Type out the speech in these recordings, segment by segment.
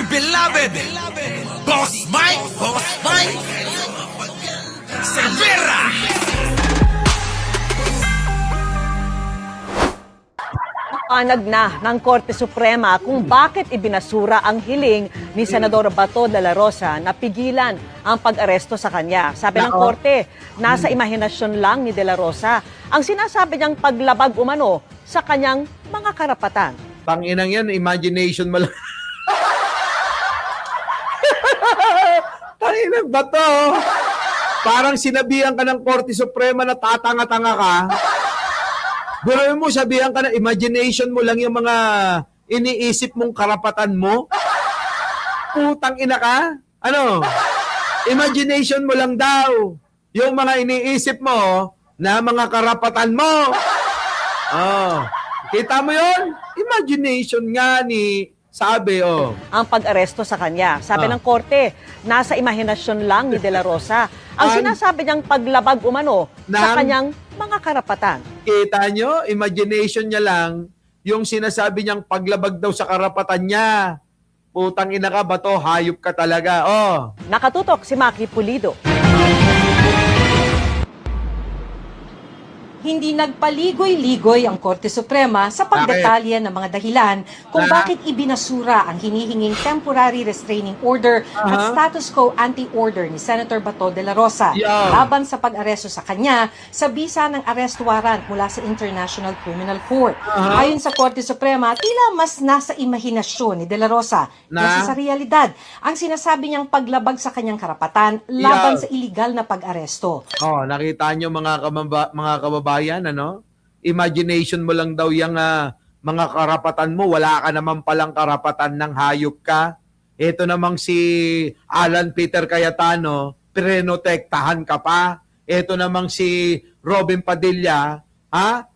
beloved, Boss Mike, Cervera. Panag na ng Korte Suprema kung bakit ibinasura ang hiling ni Senador Bato de la Rosa na pigilan ang pag-aresto sa kanya. Sabi ng Korte, nasa imahinasyon lang ni de la Rosa ang sinasabi niyang paglabag umano sa kanyang mga karapatan. Tanginang yan, imagination mo lang. Tanginang Bato. Parang sinabihan ka ng Korte Suprema na tatanga-tanga ka. Gano'n mo, sabihan ka na, imagination mo lang yung mga iniisip mong karapatan mo? Putang ina ka? Ano? Imagination mo lang daw yung mga iniisip mo na mga karapatan mo. Oh. Kita mo yun? Imagination nga ni sabi, oh. Ang pag-aresto sa kanya. Sabi ng Korte, nasa imahinasyon lang ni de la Rosa ang sinasabi niyang paglabag umano sa kanyang mga karapatan. Kita nyo? Imagination niya lang yung sinasabi niyang paglabag daw sa karapatan niya. Putang ina ka ba to? Hayop ka talaga. Oh. Nakatutok si Maki Pulido. Hindi nagpaligoy-ligoy ang Korte Suprema sa pagdetalye ng mga dahilan kung bakit ibinasura ang hinihinging temporary restraining order at status quo anti-order ni Senator Bato de la Rosa laban sa pag-aresto sa kanya sa bisa ng arrest warrant mula sa International Criminal Court. Ayon sa Korte Suprema, tila mas nasa imahinasyon ni de la Rosa kaysa sa realidad ang sinasabi niyang paglabag sa kanyang karapatan laban sa iligal na pag-aresto. Oh, nakita nyo mga kababayan, ano? Imagination mo lang daw yung mga karapatan mo. Wala ka naman palang karapatan ng hayop ka. Ito namang si Alan Peter Cayetano, prenotektahan ka pa. Ito namang si Robin Padilla,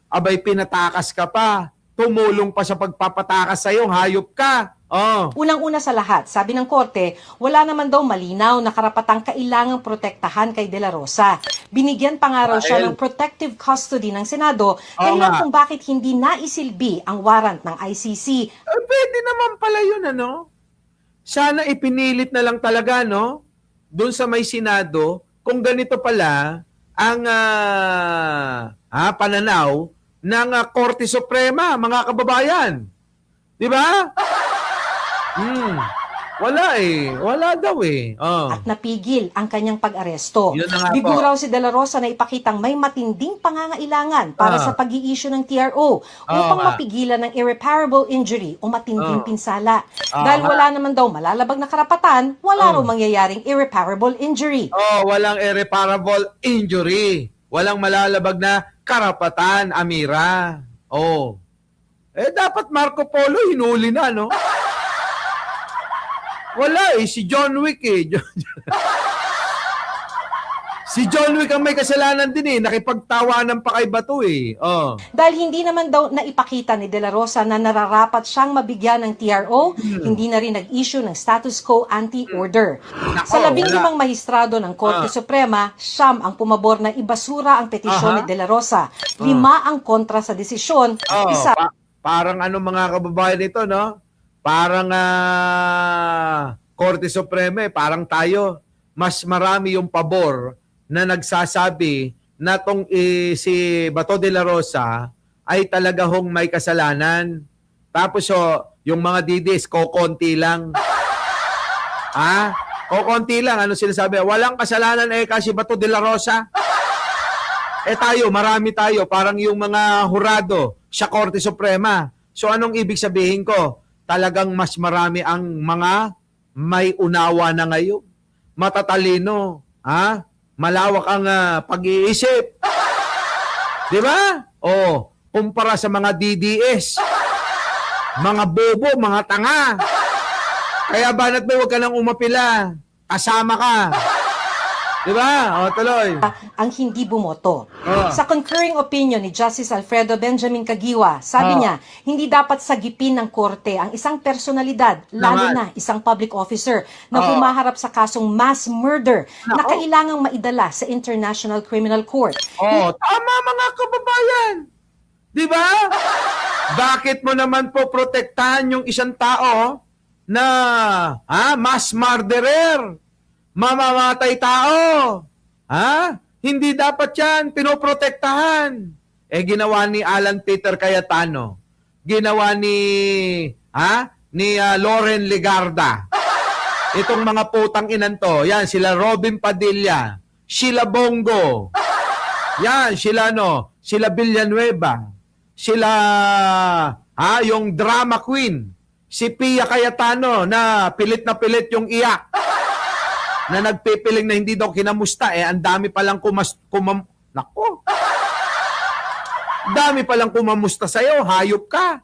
abay pinatakas ka pa. Tumulong pa sa pagpapatakas sa'yo, hayop ka. Oh. Unang-una sa lahat, sabi ng Korte, wala naman daw malinaw na karapatang kailangang protektahan kay De La Rosa. Binigyan pa nga raw siya ng protective custody ng Senado, dahilan kung bakit hindi naisilbi ang warrant ng ICC. Pwede naman pala yun, ano? Sana ipinilit na lang talaga, no? Doon sa may Senado, kung ganito pala ang pananaw ng Korte Suprema, mga kababayan. Di ba? Wala eh. Wala daw eh. Oh. At napigil ang kanyang pag-aresto. Yun na nga Bigo po. raw si De La Rosa na ipakitang may matinding pangangailangan para sa pag-i-issue ng TRO upang mapigilan ng irreparable injury o matinding pinsala. Dahil wala naman daw malalabag na karapatan, wala raw mangyayaring irreparable injury. Oh, walang irreparable injury. Walang malalabag na karapatan, Amira. Oh. Dapat Marco Polo hinuli na, no? Wala eh, si John Wick eh. Si John Wick ang may kasalanan din eh. Nakipagtawanan pa kay Bato eh. Oh. Dahil hindi naman daw naipakita ni De La Rosa na nararapat siyang mabigyan ng TRO, hindi na rin nag-issue ng status quo anti-order. Sa 15 mahistrado ng Korte Suprema, 9 ang pumabor na ibasura ang petisyon ni De La Rosa. 5 ang kontra sa desisyon. Isa Parang ano mga kababayan ito, no? Parang Korte Suprema, parang tayo, mas marami yung pabor na nagsasabi na si Bato de la Rosa ay talaga hong may kasalanan. Tapos yung mga didis, kokonti lang. Kokonti lang. Ano sinasabi? Walang kasalanan kasi Bato de la Rosa. Tayo, marami tayo. Parang yung mga hurado sa Korte Suprema. So anong ibig sabihin ko? Talagang mas marami ang mga may unawa na ngayon. Matatalino. Malawak ang pag-iisip. Di ba? Kumpara sa mga DDS. Mga bobo, mga tanga. Kaya banat ba huwag ka nang umapila. Kasama ka. Di ba? Tuloy. ang hindi bumoto. Sa concurring opinion ni Justice Alfredo Benjamin Caguioa, sabi niya, hindi dapat sagipin ng korte ang isang personalidad, lalo na isang public officer, na humaharap sa kasong mass murder na kailangang maidala sa International Criminal Court. Tama mga kababayan. Di ba? Bakit mo naman po protektahan yung isang tao na mass murderer, mamamatay tao. Hindi dapat yan pinoprotektahan. Ginawa ni Alan Peter Cayetano. Ginawa ni Loren Legarda. Itong mga putang inan to. Yan, sila Robin Padilla. Sila Bongo. Yan, sila sila Villanueva. Sila yung drama queen. Si Pia Cayetano na pilit yung iyak. Na nagpipiling na hindi daw kinamusta. Ang dami palang Nako. Dami palang kumamusta sa'yo. Hayop ka.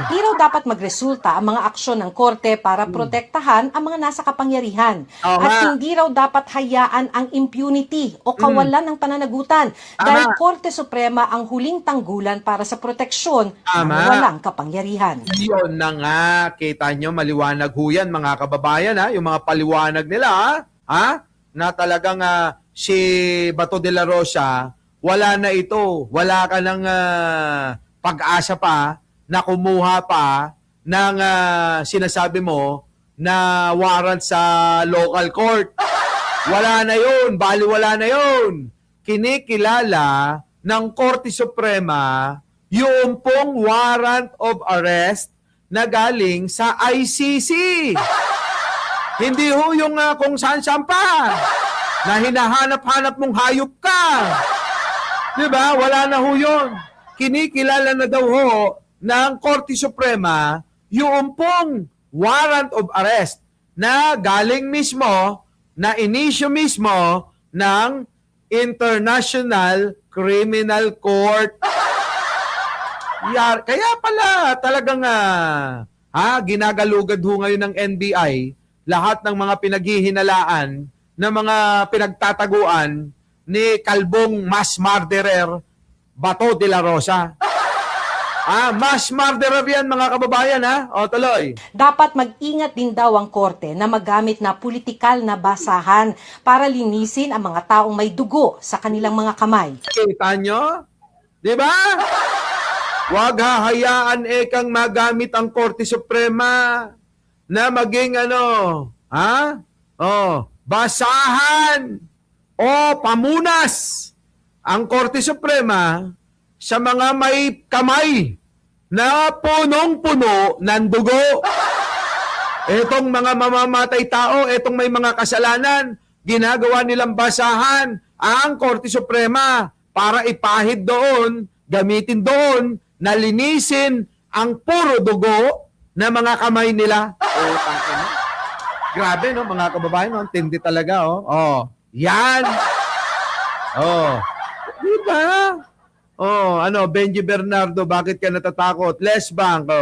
Di raw dapat magresulta ang mga aksyon ng korte para protektahan ang mga nasa kapangyarihan. At hindi raw dapat hayaan ang impunity o kawalan ng pananagutan dahil Korte Suprema ang huling tanggulan para sa proteksyon ng walang kapangyarihan. Yun na nga. Kita nyo, maliwanag ho yan, mga kababayan. Yung mga paliwanag nila, na talagang si Bato de la Rosa, wala na ito. Wala ka ng pag-asa pa na kumuha pa ng sinasabi mo na warrant sa local court. Wala na yun. Baliwala na yun. Kinikilala ng Korte Suprema yung pong warrant of arrest na galing sa ICC. Hindi ho yung kung saan-saan pa na hinahanap-hanap mong hayop ka. Diba? Wala na ho yun. Kinikilala na daw ho ng Korte Suprema yung pong warrant of arrest na galing mismo, na inisyo mismo ng International Criminal Court. Kaya pala talagang ginagalugad ho ngayon ng NBI lahat ng mga pinaghihinalaan na mga pinagtataguan ni kalbong mass murderer Bato de la Rosa. Mass murderer yan, mga kababayan, O, tuloy. Dapat mag-ingat din daw ang korte na magamit na politikal na basahan para linisin ang mga taong may dugo sa kanilang mga kamay. Kita nyo? Diba? Huwag hahayaan kang magamit ang Korte Suprema na maging basahan o pamunas ang Korte Suprema sa mga may kamay na punong-puno ng dugo. Etong mga mamamatay tao, etong may mga kasalanan, ginagawa nilang basahan ang Korte Suprema para ipahid doon, gamitin doon, na linisin ang puro dugo na mga kamay nila. Grabe, no, mga kababayan, tindi talaga, Yan. Diba? Benji Bernardo, bakit ka natatakot? Les Bank,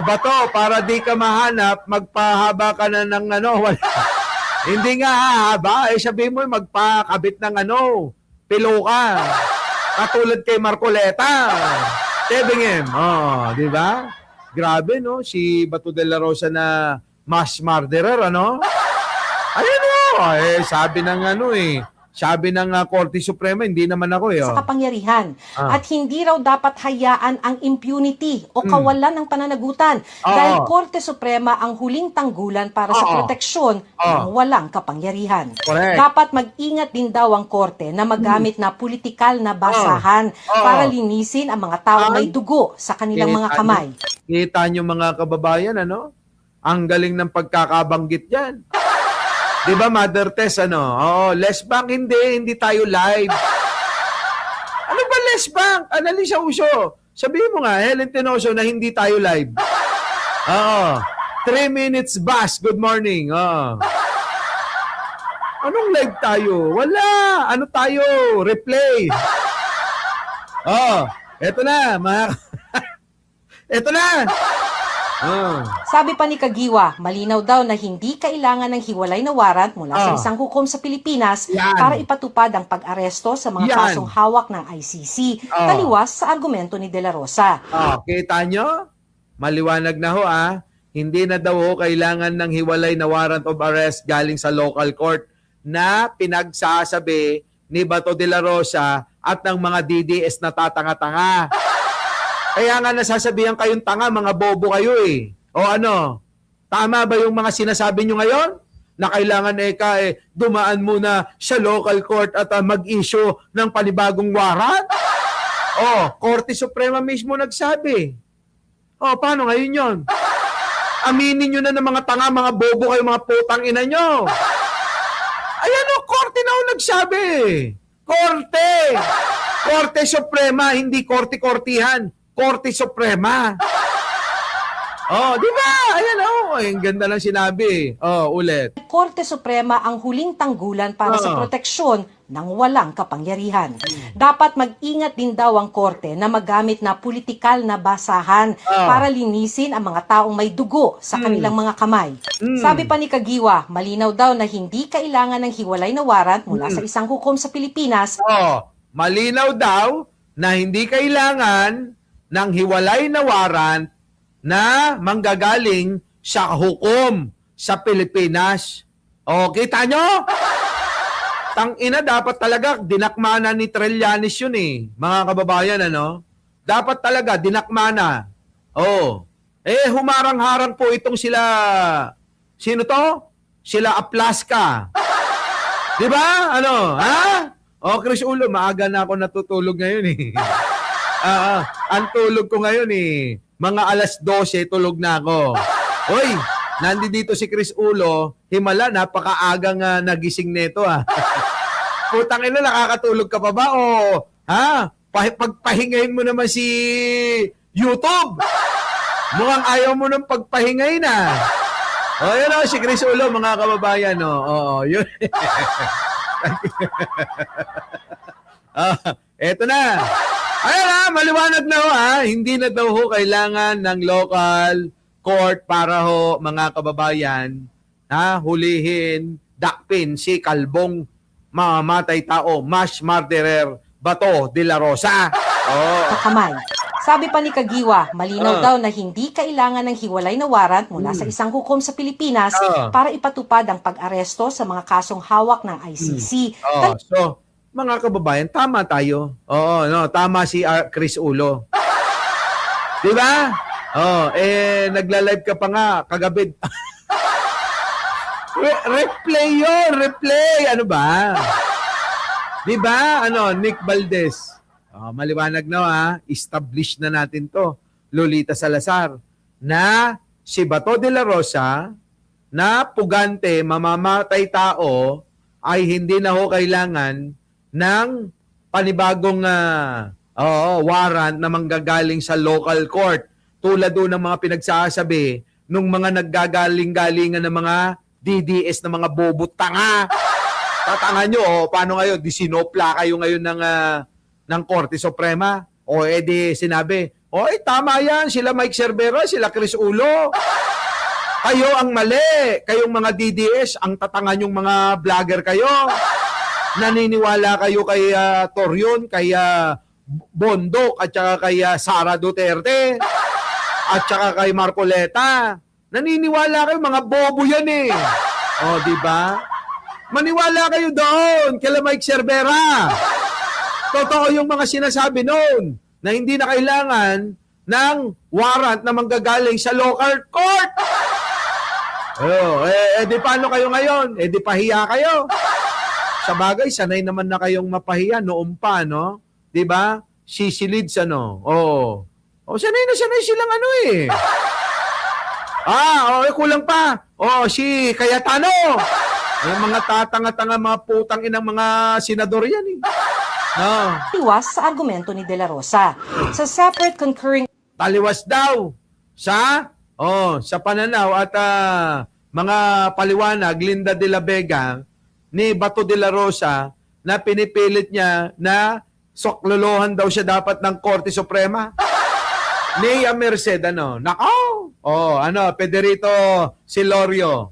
Bato, para di ka mahanap, magpahaba ka na ng wala. Hindi nga hahaba, sabihin mo, magpakabit ng pilo ka. Katulad kay Marcoleta. Tebingem, di ba? Grabe, no? Si Bato de la Rosa na mass murderer, sabi ng sabi ng Korte Suprema, hindi naman ako sa kapangyarihan. At hindi raw dapat hayaan ang impunity o kawalan ng pananagutan dahil Korte Suprema ang huling tanggulan para sa proteksyon ng walang kapangyarihan. Correct. Dapat mag-ingat din daw ang korte na magamit na politikal na basahan para linisin ang mga taong may dugo sa kanilang mga kamay. Kita nyo, mga kababayan, ang galing ng pagkakabanggit yan. Di ba, Mother Tess, Les Bank, hindi tayo live. Ano ba, Les Bank? Analisa Uso. Sabihin mo nga, Helen Tenoso, na hindi tayo live. 3 minutes bus, good morning. Anong live tayo? Wala. Ano tayo? Replay. Eto na, Eto na. Sabi pa ni Kagiwa, malinaw daw na hindi kailangan ng hiwalay na warrant mula sa isang hukom sa Pilipinas para ipatupad ang pag-aresto sa mga kasong hawak ng ICC, taliwas sa argumento ni De La Rosa. Kita nyo? Maliwanag na ho, Hindi na daw ho kailangan ng hiwalay na warrant of arrest galing sa local court na pinagsasabi ni Bato de la Rosa at ng mga DDS na tatanga-tanga. Kaya nga nasasabihan kayong tanga, mga bobo kayo . O ano? Tama ba yung mga sinasabi nyo ngayon? Na kailangan dumaan muna sa local court at mag-issue ng panibagong warrant? Korte Suprema mismo nagsabi. Paano ngayon yon? Aminin nyo na ng mga tanga, mga bobo kayo, mga putang ina nyo. Ayan korte na nagsabi. Korte! Korte Suprema, hindi korte-kortihan. Korte Suprema. Di ba? Ayan ang ganda lang sinabi. Ulit. Korte Suprema ang huling tanggulan para sa proteksyon ng walang kapangyarihan. Dapat mag-ingat din daw ang korte na magamit na politikal na basahan para linisin ang mga taong may dugo sa kanilang mga kamay. Sabi pa ni Kagiwa, malinaw daw na hindi kailangan ng hiwalay na warrant mula sa isang hukom sa Pilipinas. Malinaw daw na hindi kailangan ng hiwalay na warrant na manggagaling sa hukom sa Pilipinas. Kita nyo? Tangina, dapat talaga dinakmana ni Trillanes yun mga kababayan, Dapat talaga dinakmana. Humarang-harang po itong sila, sino to? Sila Aplaska. Di ba? Chris Ulo, maaga na ako natutulog ngayon ang tulog ko ngayon mga alas 12, tulog na ako. Hoy, nandito si Chris Ulo, himala, napakaagang nagising nito Putang ina, nakakatulog ka pa ba? Pagpahingayin mo naman si YouTube. Mukhang ayaw mo nang pagpahingayin yun si Chris Ulo, mga kababayan. Yun. Eto na. Ayan maliwanag na hindi na daw kailangan ng local court para mga kababayan, hulihin, dakpin si kalbong mamamatay tao, mass murderer Bato de la Rosa. Kamay. Sabi pa ni Kagiwa, malinaw daw na hindi kailangan ng hiwalay na warrant mula sa isang hukom sa Pilipinas para ipatupad ang pag-aresto sa mga kasong hawak ng ICC. So, mga kababayan, tama tayo. Tama si Chris Ulo. Di ba? Nagla-live ka pa nga kagabi. Replay yun, replay. Ano ba? Di ba? Nick Valdez. Maliwanag na establish na natin to. Lolita Salazar. Na si Bato de la Rosa na pugante, mamamatay tao ay hindi na kailangan ng panibagong warrant na manggagaling sa local court. Tulad doon ng mga pinagsasabi nung mga naggagaling-galingan ng mga DDS na mga bobo tanga. Tatanga nyo, paano ngayon? Disinopla kayo ngayon ng Korte Suprema. Di sinabi, tama yan, sila Mike Cervera, sila Chris Ulo. Kayo ang mali. Kayong mga DDS, ang tatangan yung mga vlogger kayo. Naniniwala kayo kay Torion, kay Bondok, at saka kay Sara Duterte, at saka kay Marcoleta. Naniniwala kayo, mga bobo yan di ba? Maniwala kayo doon, kay Mike Cervera. Totoo yung mga sinasabi noon na hindi na kailangan ng warrant na manggagaling sa local court. Di paano kayo ngayon? Di pahiya kayo. Sa bagay, sanay naman na kayong mapahiya noon pa, no? Di ba? Sisilids, sanay na sanay silang kulang pa. Si Cayetano. Yung mga tatanga-tanga, mga putang inang mga senador yan Iwas sa argumento ni De La Rosa. Sa separate concurring taliwas daw sa pananaw at mga paliwanag Linda de la Vega ni Bato de la Rosa na pinipilit niya na soklolohan daw siya dapat ng Korte Suprema. Nia Merced, Pedrito Silorio,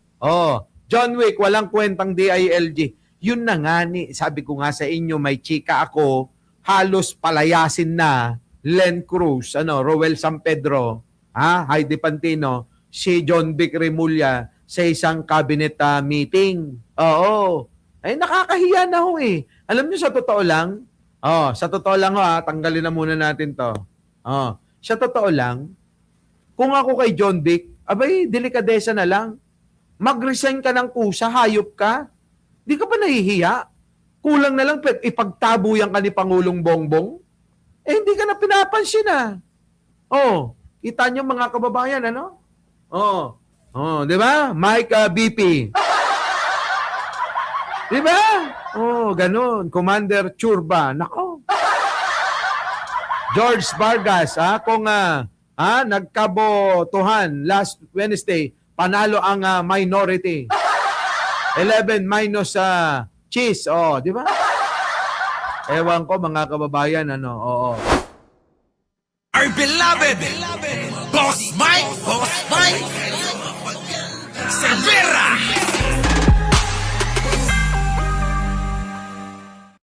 John Wick, walang kwentang DILG. Yun na nga sabi ko nga sa inyo, may chika ako, halos palayasin na Len Cruz, Roel San Pedro, Heidi Pantino, si John Vic Remulla sa isang cabinet meeting. Nakakahiya na Alam niyo sa totoo lang, tanggalin na muna natin to. Sa totoo lang, kung ako kay John Vic, Abay, delikadesa na lang. Mag-resign ka ng kusa, hayop ka. Di ka pa nahihiya? Kulang na lang ipagtabuyan ka ni Pangulong Bongbong? Eh, hindi ka na pinapansin Oh, kita niyo mga kababayan, ano? Di ba? Mike BP. Di ba? Ganun. Commander Churba. Nako. George Vargas, kung nagkabotohan last Wednesday, panalo ang minority. 11 minus cheese. Di ba? Ewan ko mga kababayan, Oo. Our beloved Boss Mike Cervera.